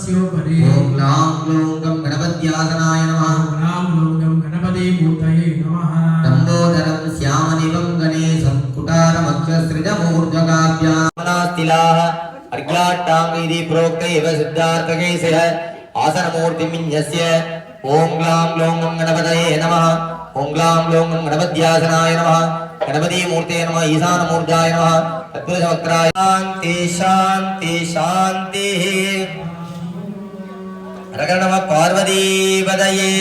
तस्योपरि ओम लां ग्लौं गं गणपत्यासनाय नमः। ओम लां ग्लौं गं गणपति मूर्तये नमः। लंबोदरं श्यामनिवं गणेशं कुटारमक्षसृजमूर्धकाभ्यामलास्तिलाः अर्घ्याट्टाङ्गैः प्रोक्त एव सिद्धार्थकैसः आसनमूर्तिमिन्यस्य ओम ग्लां ग्लौं गं गणपतये नमः। ओम ग्लां ग्लौं गं गणपत्यासनाय नमः। गणपति मूर्ते नमः। ईशानमूर्धाय नमः। तत्पुरुषवक्त्राय शान्ति शान्ति शान्तिः। रगणव पार्वतीपदये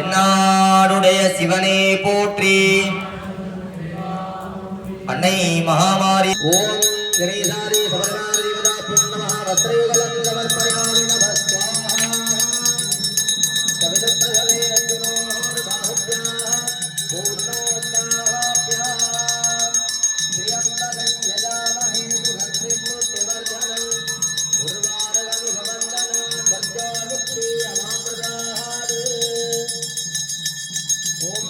என்னாடுடைய சிவனே போற்றி. அன்னை மகாமாரி ஓம் கணேசாரி சபர்காரி வதாப்யம் நமः. வஸ்திரயுகலம் சமர்ப்பயாமி நமஸ்காரம். கவிதப்ரதே அர்ஜுனோ பாஹுப்யாः பூர்ணோத்தாஹ்யாः ஸ்ரீயம்பகம் யஜாமஹே சுகந்திம் முக்திவர்தனம் உர்வாரகம் சமந்தனம் வர்ஜோமுக்தி அமாம்ருதாத். ओम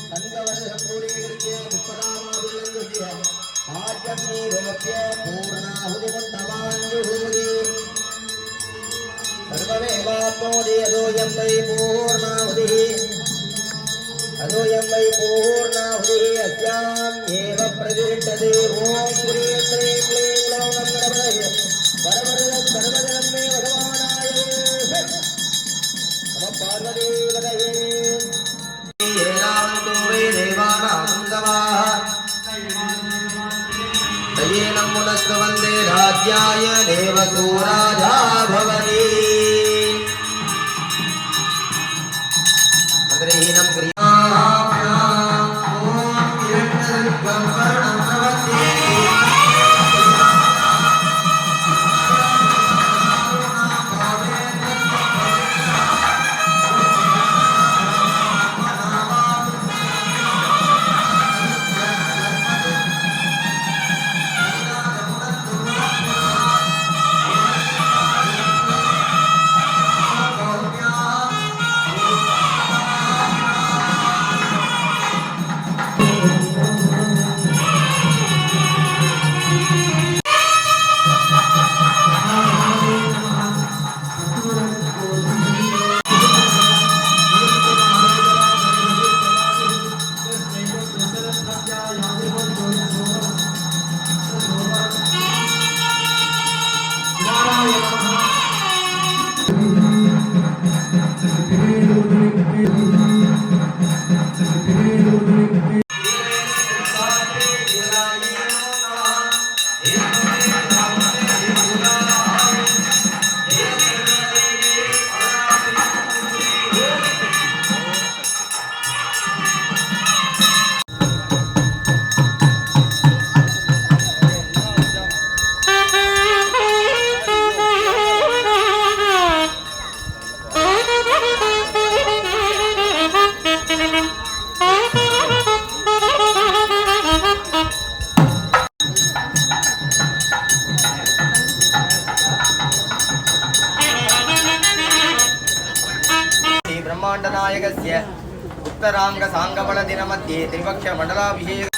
संगवर्षपूरीकृत्य पुष्परामाभिलङ्घ्य आज्ञमीरोप्य पूर्णाहुतिमुत्तमाञ्जुहुति सर्वमेवाप्नोति अदोऽयं वै पूर्णाहुतिः अस्याम् एव प्रतिष्ठते। ॐ ह्रीं श्रीं क्लीं ग्लौं गणपतये परमजलं सर्वजलं मे भगवानाय पार्वतीपदये नमुनस्तु वन्दे राज्याय देवसूराजा भवति अग्रहीनं ब्रह्माण्डनायकस्य उत्तरांग सांगबल दिन मध्ये त्रिपक्ष मंडलाभिषेक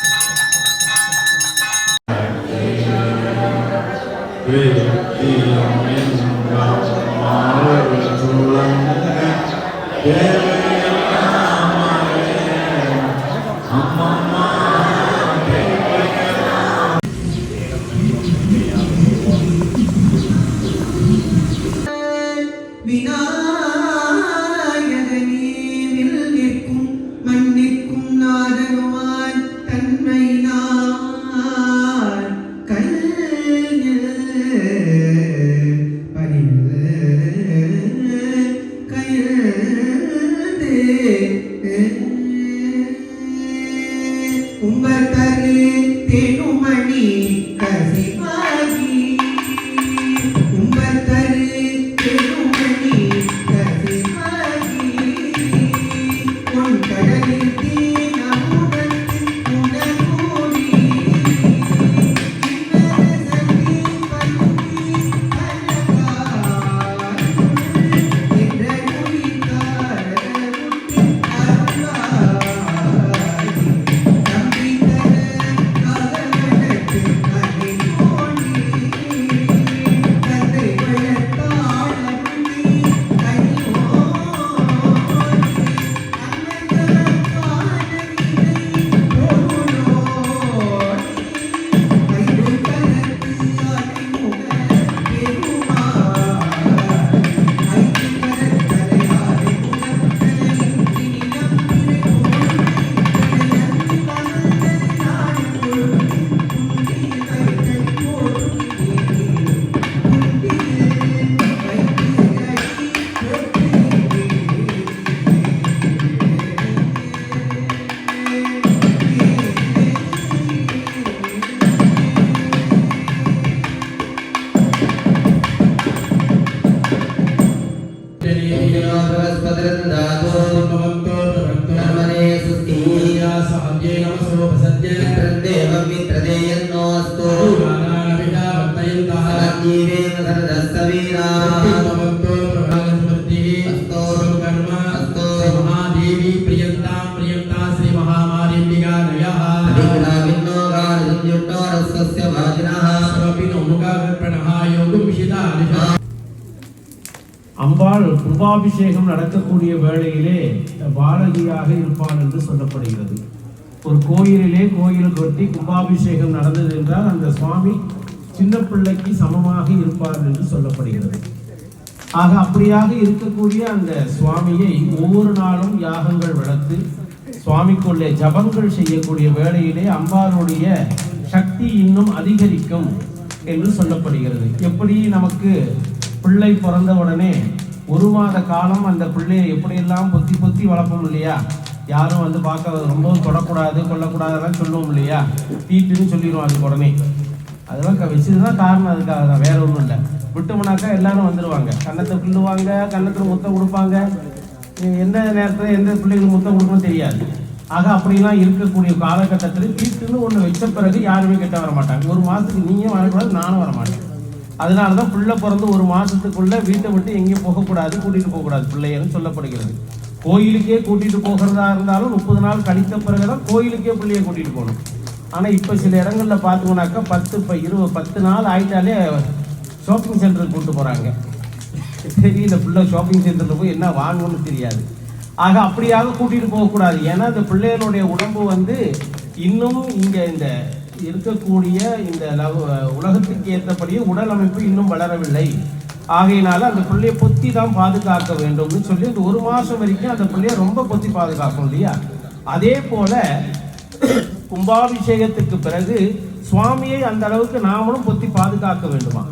मित्रदेवं मित्रदेयन्नोऽस्तु जीवेम सरदस्तवीरा महादेवी प्रियंता प्रियंता श्री महामारीम्बिका नयः विघ्नाविन्नो गानसंयुक्तो रसस्य भाजिनः सर्वपिनो मुखार्पणः योगं विशिदालिश அம்பாள் கும்பாபிஷேகம் நடக்கக்கூடிய வேளையிலே பாலகியாக இருப்பாள் என்று சொல்லப்படுகிறது. ஒரு கோயிலிலே கோயிலுக்கு ஒட்டி கும்பாபிஷேகம் நடந்தது என்றால் அந்த சுவாமி சின்ன பிள்ளைக்கு சமமாக இருப்பார் என்று சொல்லப்படுகிறது. ஆக அப்படியாக இருக்கக்கூடிய அந்த சுவாமியை ஒவ்வொரு நாளும் யாகங்கள் வளர்த்து சுவாமிக்குள்ளே ஜபங்கள் செய்யக்கூடிய வேளையிலே அம்பாளுடைய சக்தி இன்னும் அதிகரிக்கும் என்று சொல்லப்படுகிறது. எப்படி நமக்கு பிள்ளை பிறந்த உடனே ஒரு மாத காலம் அந்த பிள்ளையை எப்படியெல்லாம் பொத்தி பொத்தி வளர்ப்போம் இல்லையா, யாரும் வந்து பார்க்க ரொம்பவும் தொடக்கூடாது கொல்லக்கூடாதெல்லாம் சொல்லுவோம் இல்லையா, தீட்டுன்னு சொல்லிடுவோம் அதுக்கு உடனே. அதெல்லாம் வச்சதுதான் காரணம், அதுக்காக தான், வேற ஒன்றும் இல்லை. விட்டோம்னாக்கா எல்லாரும் வந்துடுவாங்க, கன்னத்தை கிள்ளுவாங்க, கன்னத்தில் முத்தம் கொடுப்பாங்க, எந்த நேரத்தில் எந்த பிள்ளைகளுக்கு முத்தம் கொடுக்கணும் தெரியாது. ஆக அப்படிலாம் இருக்கக்கூடிய காலகட்டத்தில் தீட்டுன்னு ஒன்று வச்ச பிறகு யாருமே கிட்ட வர மாட்டாங்க. ஒரு மாதத்துக்கு நீயும் வரக்கூடாது, நானும் வர மாட்டேன். அதனால தான் பிள்ளை பிறந்து ஒரு மாதத்துக்குள்ள வீட்டை விட்டு எங்கேயும் போகக்கூடாது, கூட்டிகிட்டு போகக்கூடாது பிள்ளைன்னு சொல்லப்படுகிறது. கோயிலுக்கே கூட்டிகிட்டு போகிறதா இருந்தாலும் 30 நாள் கழித்த பிறகு தான் கோயிலுக்கே பிள்ளையை கூட்டிகிட்டு போகணும். ஆனால் இப்போ சில இடங்களில் பார்த்தோம்னாக்கா 10 நாள் ஆகிட்டாலே ஷாப்பிங் சென்டருக்கு கூப்பிட்டு போகிறாங்க. தெரியல, பிள்ளை ஷாப்பிங் சென்டரில் போய் என்ன வாங்கணும்னு தெரியாது. ஆக அப்படியாக கூட்டிகிட்டு போகக்கூடாது. ஏன்னா இந்த பிள்ளைகளுடைய உடம்பு வந்து இன்னும் இங்கே இந்த இருக்கக்கூடிய இந்த உலகத்துக்கு ஏற்றபடியே உடல் அமைப்பு இன்னும் வளரவில்லை. ஆகையினால அந்த பிள்ளையை பொத்தி தான் பாதுகாக்க வேண்டும்னு சொல்லி இந்த 1 மாதம் வரைக்கும் அந்த பிள்ளைய ரொம்ப பொத்தி பாதுகாக்கணும் இல்லையா. அதே போல கும்பாபிஷேகத்துக்கு பிறகு சுவாமியை அந்த அளவுக்கு நாமளும் பொத்தி பாதுகாக்க வேண்டுமா.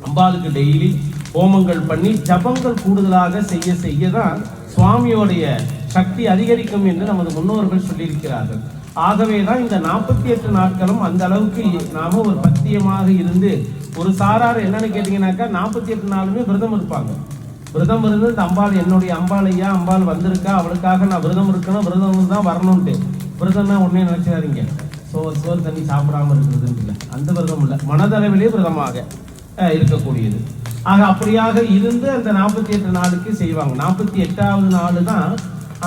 அம்பாளுக்கு டெய்லி ஹோமங்கள் பண்ணி ஜபங்கள் கூடுதலாக செய்ய செய்ய தான் சுவாமியோடைய சக்தி அதிகரிக்கும் என்று நமது முன்னோர்கள் சொல்லியிருக்கிறார்கள். ஆகவே தான் இந்த 48 நாட்களும் அந்த அளவுக்கு நாம ஒரு பத்தியமாக இருந்து, ஒரு சாரார் என்னன்னு கேட்டீங்கன்னாக்கா 48 நாளுமே விரதம் இருப்பாங்க. விரதம் இருந்து இந்த அம்பாள் என்னுடைய அம்பாள் ஐயா, அம்பாள் வந்திருக்கா, அவளுக்காக நான் விரதம் இருக்கணும், விரதம் தான் வரணும்ட்டு. விரதம்னா உடனே நினைச்சாதீங்க சோறு தண்ணி சாப்பிடாம இருக்கிறதுன்னு இல்லை, அந்த விரதம் இல்லை, மனதளவிலே விரதமாக இருக்கக்கூடியது. ஆக அப்படியாக இருந்து அந்த 48 நாளுக்கு செய்வாங்க. 48வது நாள் தான்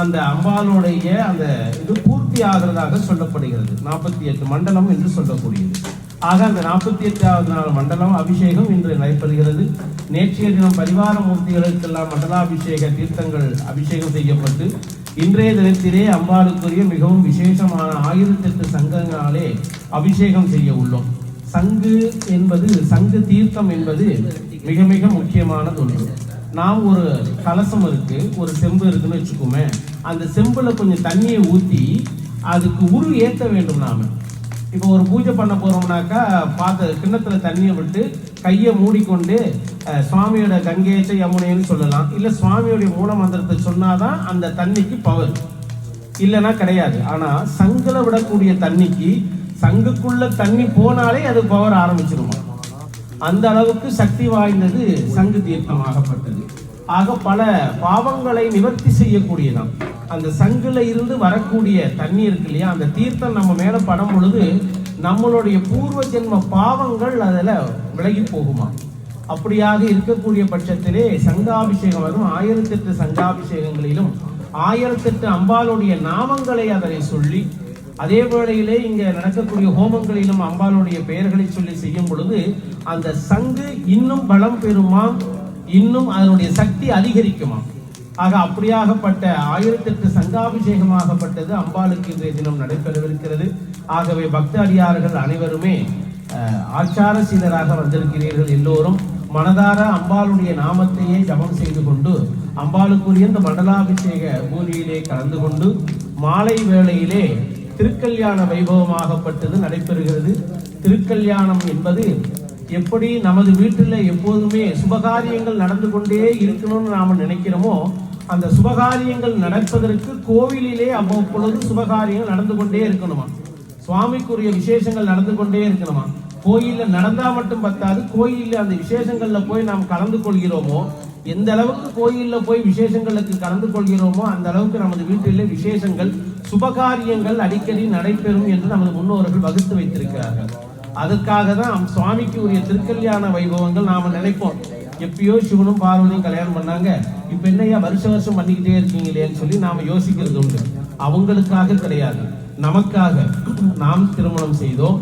அந்த அம்பாளுடைய அந்த இது பூர்த்தி ஆகிறதாக சொல்லப்படுகிறது. 48 மண்டலம் என்று சொல்லக்கூடியது. ஆக அந்த 48வது நாள் மண்டலம் அபிஷேகம் இன்று நடைபெறுகிறது. நேற்றைய தினம் பரிவார மூர்த்திகளுக்கெல்லாம் மண்டலாபிஷேக தீர்த்தங்கள் அபிஷேகம் செய்யப்பட்டு இன்றைய தினத்திலே அம்பாளுக்குரிய மிகவும் விசேஷமான 1008 சங்கங்களாலே அபிஷேகம் செய்ய உள்ளோம். சங்கு தீர்த்தம் என்பது மிக மிக முக்கியமானது ஒன்று. நாம் ஒரு கலசம் இருக்கு, ஒரு செம்பு இருக்குன்னு வச்சுக்கோமே, அந்த செம்புல கொஞ்சம் தண்ணியை ஊற்றி அதுக்கு உரு ஏற்ற வேண்டும். நாம இப்போ ஒரு பூஜை பண்ண போறோம்னாக்கா கிண்ணத்துல தண்ணியை விட்டு கையை மூடிக்கொண்டு சுவாமியோட கங்கேச்ச யமுனைன்னு சொல்லலாம், இல்லை சுவாமியோடைய மூல மந்திரத்தை சொன்னாதான் அந்த தண்ணிக்கு பவர், இல்லைன்னா கிடையாது. ஆனா சங்குல விடக்கூடிய தண்ணிக்கு சங்குக்குள்ள தண்ணி போனாலே அது பவர் ஆரம்பிச்சிருமா. அந்த அளவுக்கு சக்தி வாய்ந்தது சங்கு தீர்த்தமாகப்பட்டது. ஆக பல பாவங்களை நிவர்த்தி செய்யக்கூடியதான் அந்த சங்குல இருந்து வரக்கூடிய தண்ணி இருக்கு இல்லையா, அந்த தீர்த்தம் நம்ம மேல படும் பொழுது நம்மளுடைய பூர்வ ஜென்ம பாவங்கள் அதில் விலகி போகுமா. அப்படியாக இருக்கக்கூடிய பட்சத்திலே சங்காபிஷேகம் வரும். 1008 சங்காபிஷேகங்களிலும் 1008 அம்பாளுடைய நாமங்களை அதனை சொல்லி, அதே வேளையிலே இங்க நடக்கக்கூடிய ஹோமங்களிலும் அம்பாளுடைய பெயர்களை சொல்லி செய்யும் பொழுது அந்த சங்கு இன்னும் பலம் பெறுமா, இன்னும் அதனுடைய சக்தி அதிகரிக்குமா. ஆக அப்படியாகப்பட்ட 1008 சங்காபிஷேகமாகப்பட்டது அம்பாளுக்கு இன்றைய தினம் நடைபெறவிருக்கிறது. ஆகவே பக்த அடியார்கள் அனைவருமே ஆச்சார சீலராக வந்திருக்கிறீர்கள். எல்லோரும் மனதார அம்பாளுடைய நாமத்தையே ஜபம் செய்து கொண்டு அம்பாளுக்குரிய இந்த மண்டலாபிஷேக பூஜையிலே கலந்து கொண்டு மாலை வேளையிலே திருக்கல்யாண வைபவமாகப்பட்டது நடைபெறுகிறது. திருக்கல்யாணம் என்பது எப்படி நமது வீட்டில் எப்போதுமே சுபகாரியங்கள் நடந்து கொண்டே இருக்கணும்னு நாம நினைக்கிறோமோ, அந்த சுபகாரியங்கள் நடப்பதற்கு கோவிலிலே அவ்வப்பொழுது சுபகாரியங்கள் நடந்து கொண்டே இருக்கணுமா, சுவாமிக்குரிய விசேஷங்கள் நடந்து கொண்டே இருக்கணுமா. கோயில்ல நடந்தா மட்டும் பத்தாது, கோயில்ல அந்த விசேஷங்கள்ல போய் நாம் கலந்து கொள்கிறோமோ, எந்த அளவுக்கு கோயில்ல போய் விசேஷங்களுக்கு கலந்து கொள்கிறோமோ அந்த அளவுக்கு நமது வீட்டிலே விசேஷங்கள் சுபகாரியங்கள் அடிக்கடி நடைபெறும் என்று நமது முன்னோர்கள் வகுத்து வைத்திருக்கிறார்கள். அதற்காக தான் சுவாமிக்கு உரிய திருக்கல்யாண வைபவங்கள் நாம நினைப்போம். எப்பயோ சிவனும் பார்வதியும் கல்யாணம் பண்ணாங்க, இப்ப என்னையா வருஷம் பண்ணிக்கிட்டே இருக்கீங்களேன்னு சொல்லி நாம யோசிக்கிறது உண்டு. அவங்களுக்காக கிடையாது, நமக்காக. நாம் திருமணம் செய்தோம்,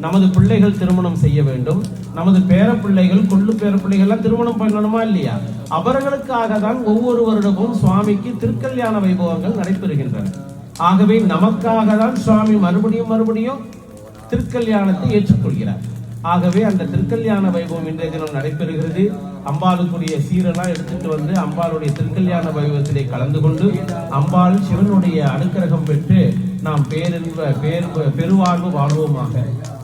நமது பிள்ளைகள் திருமணம் செய்ய வேண்டும், நமது பேர பிள்ளைகள் கொள்ளு பேர பிள்ளைகள்லாம் திருமணம் பண்ணணுமா இல்லையா? அவர்களுக்காக தான் ஒவ்வொரு வருடமும் சுவாமிக்கு திருக்கல்யாண வைபவங்கள் நடைபெறுகின்றன. ஆகவே நமக்காக தான் சுவாமி மறுபடியும் திருக்கல்யாணத்தை ஏற்றுக்கொள்கிறார். ஆகவே அந்த திருக்கல்யாண வைபவம் இன்றைய தினம் நடைபெறுகிறது. அம்பாளுக்குரிய சீரெல்லாம் எடுத்துட்டு வந்து அம்பாளுடைய திருக்கல்யாண வைபவத்திலே கலந்து கொண்டு அம்பாள் சிவனுடைய அனுக்கிரகம் பெற்று நாம் பெருவாழ்வு வாழ்வோமாக.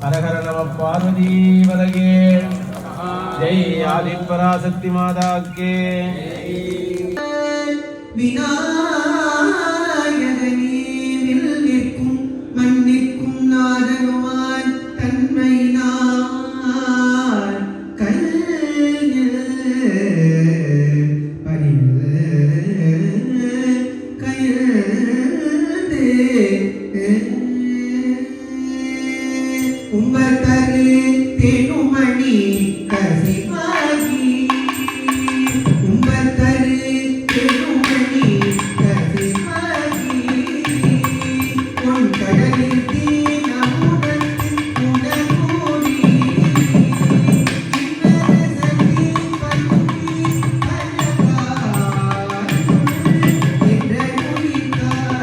ஹரஹர நம பார்வதி வதகே. ஜெய் ஆதி பராசக்தி மாதாக்கே. மன்னிக்கும் நாதனுமான் தன்மை உம்பத்தரு தேனுமணி கசிவாகி உம்பத்தரு தேனுமணி கசிவாகி உன் கடலில் தீனமுடன் உணர்கூடி இன்னரசதி பருவி அழகார் என்ற மொழிக்கார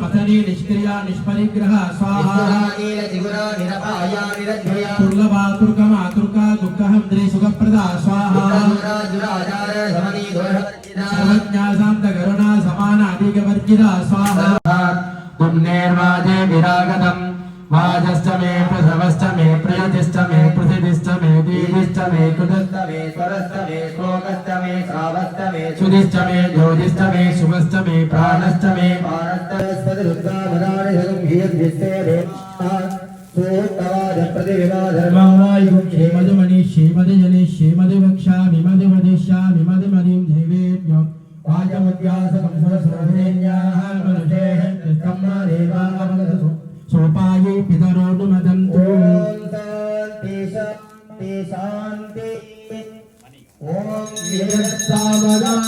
मथनी निष्क्रिया निष्परिग्रह स्वाहा तुर्लभातुर्कमातुर्का दुःखहं त्रिसुखप्रदा स्वाहा सर्वज्ञासान्तकरुणा समानाधिकवर्जिता स्वाहा पुण्येर्वाजे विरागतम् वाजश्च मे प्रसवश्च मे प्रियतिश्च मे पृथिविश्च मे दीविश्च मे कृतश्च मे स्वरश्च मे श्लोकश्च मे श्रावश्च मे सुधिश्च मे ज्योतिश्च मे शुभश्च मे प्राणश्च मे श्रीमदमणि श्रीमदजनि श्रीमदवक्ष्यामि मदवदिष्यामि मदमदिं देवेभ्यो वाजमुद्यासकं सरस्वतीन्याः मनुषेः कृष्णम्मा देवावदतु सोपाये पितरोनुमदन्तु। ओम शांति शांति शांति। ओम यत्सामगायन्नास्ते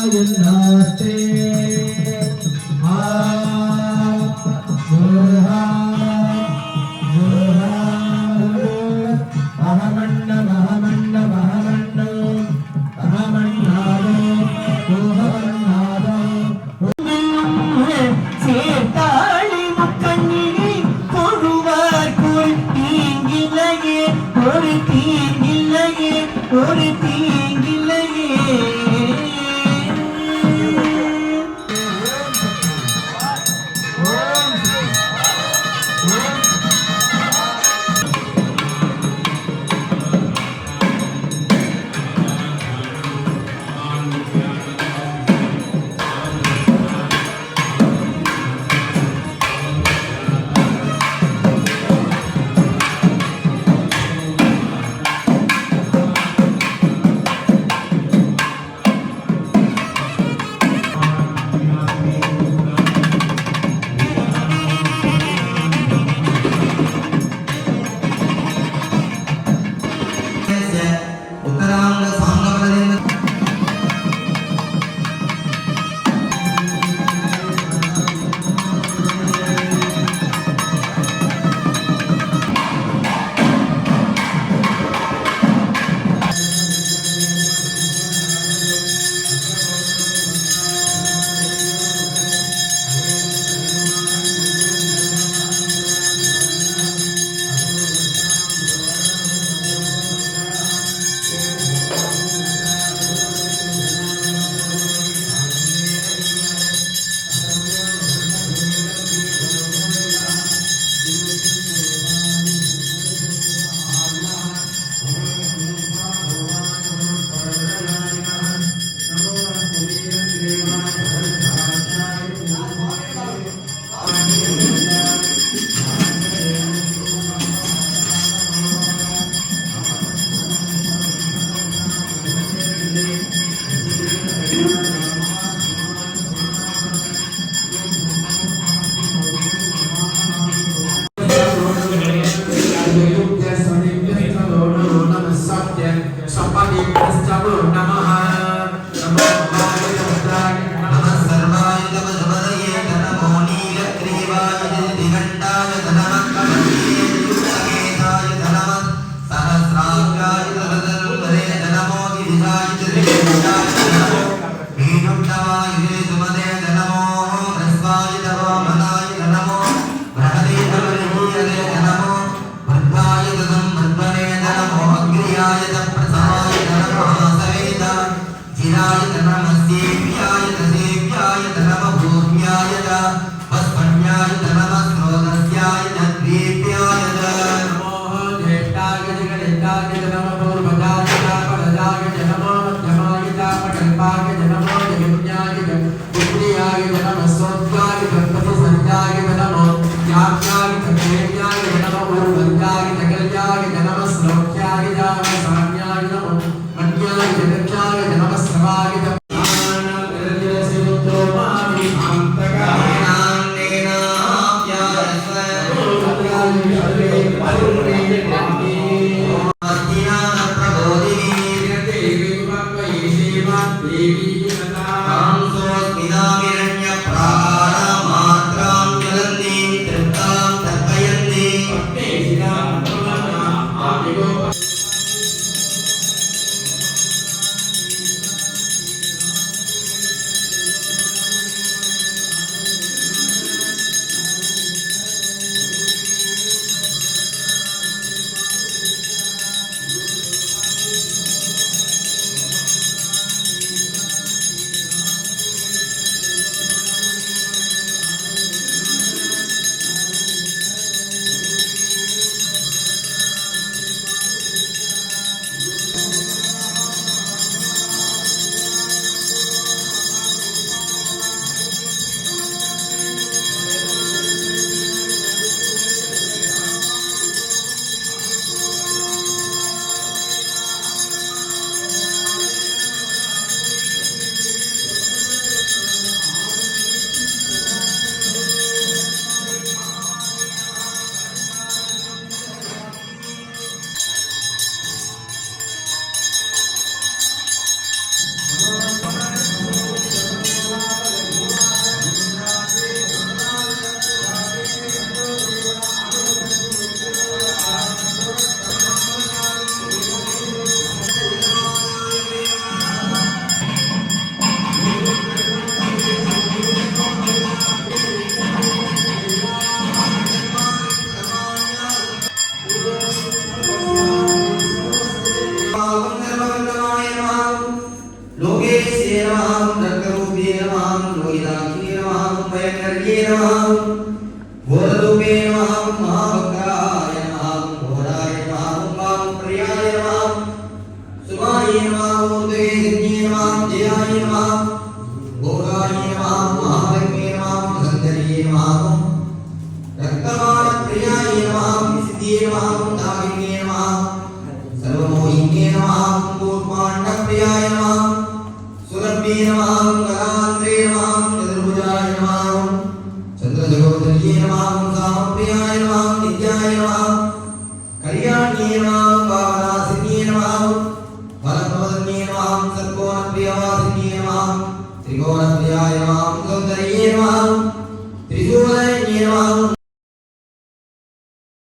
Trigonapriyaye Namaha, Sundariye Namaha.